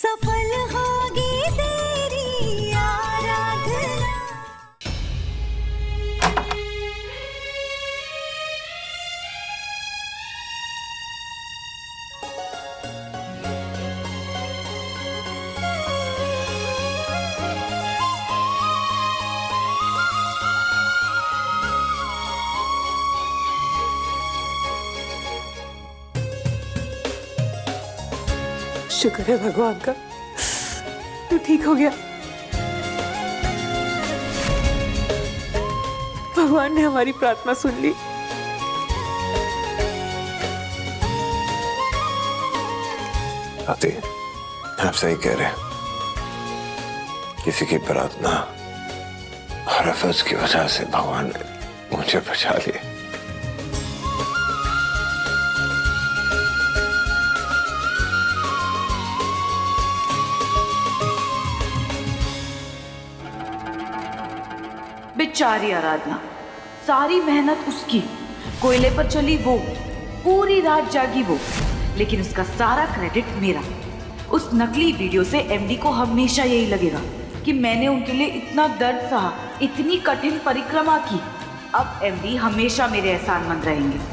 सफल होगी तेरी आराधना। शुक्र है भगवान का, तू ठीक हो गया। भगवान ने हमारी प्रार्थना सुन ली। आती, आप सही कह रहे हैं। किसी की प्रार्थना और अफज की वजह से भगवान ने मुझे बचा लिया। बेचारी आराधना, सारी मेहनत उसकी, कोयले पर चली वो, पूरी रात जागी वो, लेकिन उसका सारा क्रेडिट मेरा। उस नकली वीडियो से एमडी को हमेशा यही लगेगा कि मैंने उनके लिए इतना दर्द सहा, इतनी कठिन परिक्रमा की। अब एमडी हमेशा मेरे एहसानमंद रहेंगे।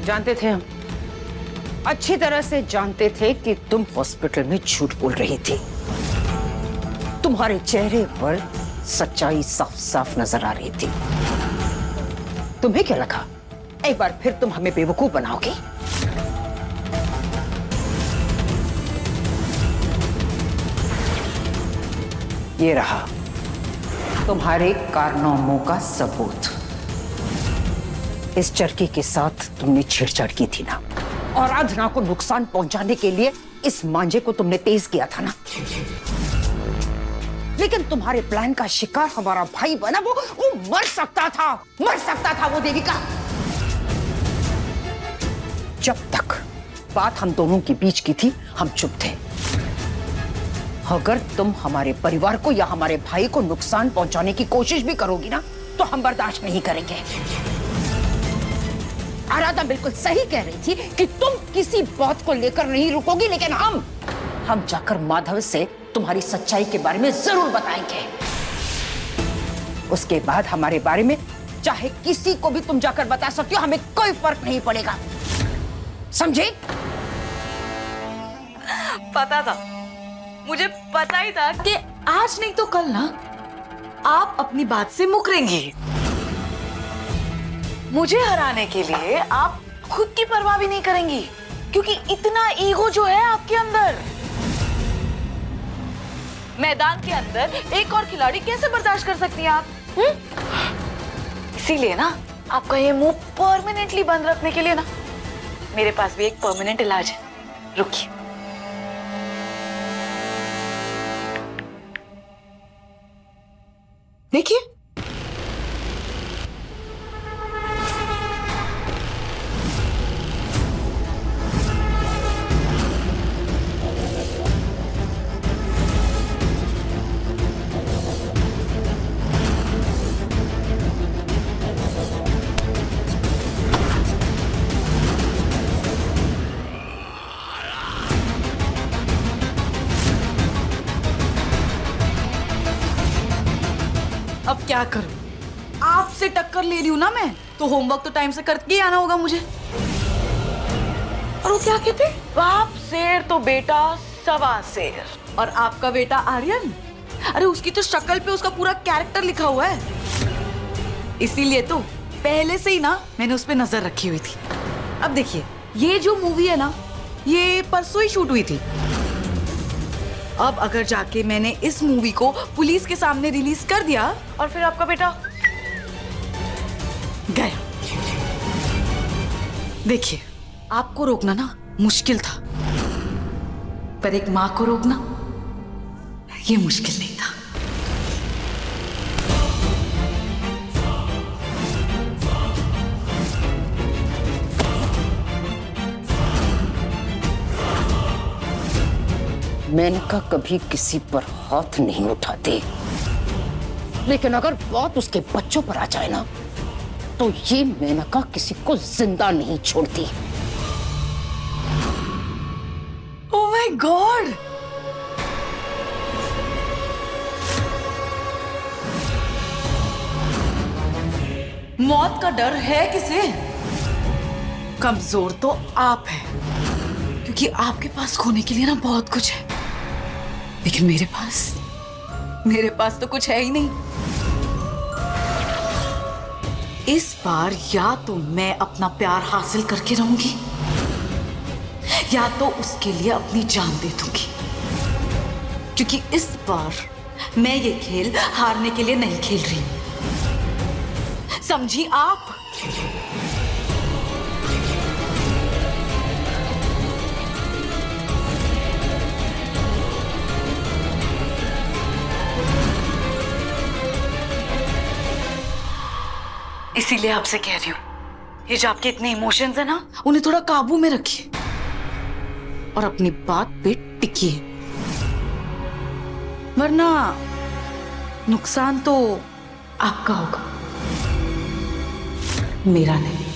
जानते थे हम, अच्छी तरह से जानते थे कि तुम हॉस्पिटल में झूठ बोल रही थी। तुम्हारे चेहरे पर सच्चाई साफ साफ नजर आ रही थी। तुम्हें क्या लगा एक बार फिर तुम हमें बेवकूफ बनाओगे? ये रहा तुम्हारे कारनामों का सबूत। इस चरखी के साथ तुमने छेड़छाड़ की थी ना, और आराधना को नुकसान पहुंचाने के लिए इस मांझे को तुमने तेज किया था ना। लेकिन तुम्हारे प्लान का शिकार हमारा भाई बना। वो मर सकता था वो देविका। जब तक बात हम दोनों के बीच की थी हम चुप थे। अगर तुम हमारे परिवार को या हमारे भाई को नुकसान पहुंचाने की कोशिश भी करोगी ना, तो हम बर्दाश्त नहीं करेंगे। आराधना बिल्कुल सही कह रही थी कि तुम किसी बात को लेकर नहीं रुकोगी, लेकिन हम जाकर माधव से तुम्हारी सच्चाई के बारे में जरूर बताएंगे। उसके बाद हमारे बारे में चाहे किसी को भी तुम जाकर बता सकती हो, हमें कोई फर्क नहीं पड़ेगा। समझे? पता था, मुझे पता ही था कि आज नहीं तो कल ना आप अपनी बात से मुकरेंगे। मुझे हराने के लिए आप खुद की परवाह भी नहीं करेंगी, क्योंकि इतना ईगो जो है आपके अंदर। मैदान के अंदर एक और खिलाड़ी कैसे बर्दाश्त कर सकती हैं आप? इसीलिए ना आपका ये मुंह परमानेंटली बंद रखने के लिए ना मेरे पास भी एक परमानेंट इलाज है। रुकिए। देखिए, अब क्या करूं? आपसे टक्कर ले रही हूं ना मैं, तो होमवर्क तो टाइम से करके ही आना होगा मुझे। और वो क्या कहते? बाप शेर तो बेटा सवा शेर। और आपका बेटा आर्यन, अरे उसकी तो शक्ल पे उसका पूरा कैरेक्टर लिखा हुआ है। इसीलिए तो पहले से ही ना मैंने उस पे नजर रखी हुई थी। अब देखिए, ये जो मूवी है ना, ये परसों ही शूट हुई थी। अब अगर जाके मैंने इस मूवी को पुलिस के सामने रिलीज कर दिया और फिर आपका बेटा गया। देखिए, आपको रोकना ना मुश्किल था, पर एक मां को रोकना ये मुश्किल नहीं था। मेनका कभी किसी पर हाथ नहीं उठाते, लेकिन अगर बात उसके बच्चों पर आ जाए ना, तो ये मेनका किसी को जिंदा नहीं छोड़ती। Oh my God! मौत का डर है किसे? कमजोर तो आप हैं, क्योंकि आपके पास खोने के लिए ना बहुत कुछ है, लेकिन मेरे पास तो कुछ है ही नहीं। इस बार या तो मैं अपना प्यार हासिल करके रहूंगी, या तो उसके लिए अपनी जान दे दूंगी, क्योंकि इस बार मैं ये खेल हारने के लिए नहीं खेल रही, समझी आप? इसीलिए आपसे कह रही हूं, ये जो आपके इतने इमोशंस है ना, उन्हें थोड़ा काबू में रखिए और अपनी बात पे टिकिए, वरना नुकसान तो आपका होगा, मेरा नहीं।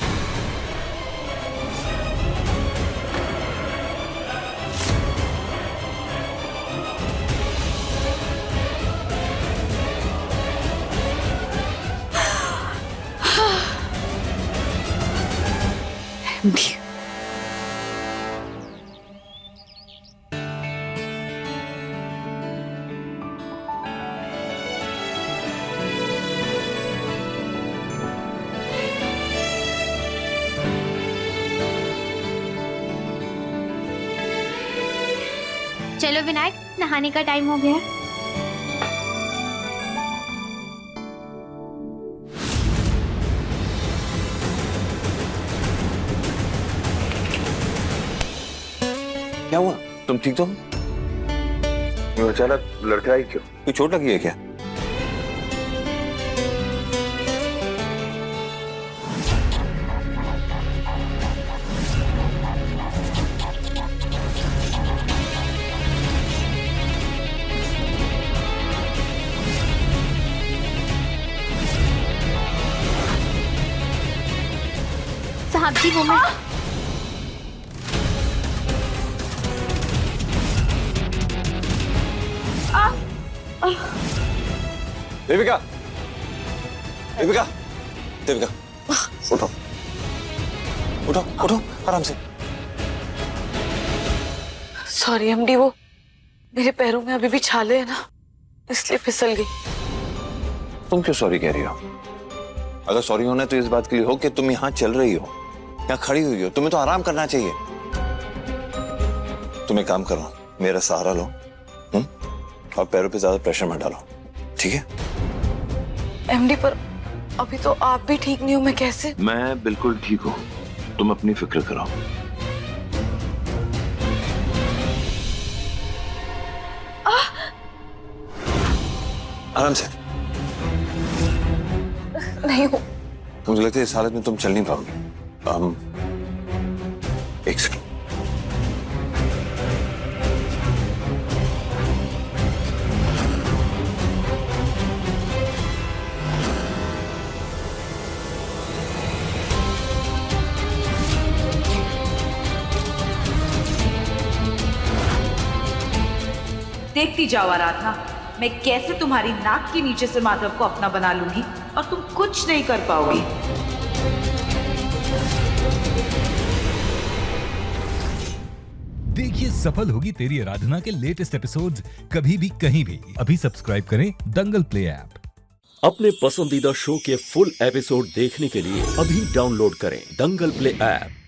भी चलो विनायक, नहाने का टाइम हो गया। क्या हुआ? तुम ठीक तो हो? ये बेचारा लड़का ही क्यों? कोई चोट लगी है क्या? साहब जी वो मैं देविका, देविका, देविका, उठो, उठो, उठो, आराम से। सॉरी एमडी, वो मेरे पैरों में अभी भी छाले हैं ना, इसलिए फिसल गई। तुम क्यों सॉरी कह रही हो? अगर सॉरी होना है तो इस बात के लिए हो कि तुम यहाँ चल रही हो, यहाँ खड़ी हुई हो, तुम्हें तो आराम करना चाहिए। तुम एक काम करो, मेरा सहारा लो, और पैरों पे ज्यादा प्रेशर मत डालो, ठीक है? एमडी, पर अभी तो आप भी ठीक नहीं हो, मैं कैसे? मैं बिल्कुल ठीक हूँ, तुम अपनी फिक्र करो। आराम से। नहीं हो। मुझे लगता है इस हालत में तुम चल नहीं पाओगे। एक सेकंड। देखती जाओ आराधना, मैं कैसे तुम्हारी नाक के नीचे से माधव को अपना बना लूंगी और तुम कुछ नहीं कर पाओगी। देखिए सफल होगी तेरी आराधना के लेटेस्ट एपिसोड्स कभी भी कहीं भी। अभी सब्सक्राइब करें दंगल प्ले ऐप। अपने पसंदीदा शो के फुल एपिसोड देखने के लिए अभी डाउनलोड करें दंगल प्ले ऐप।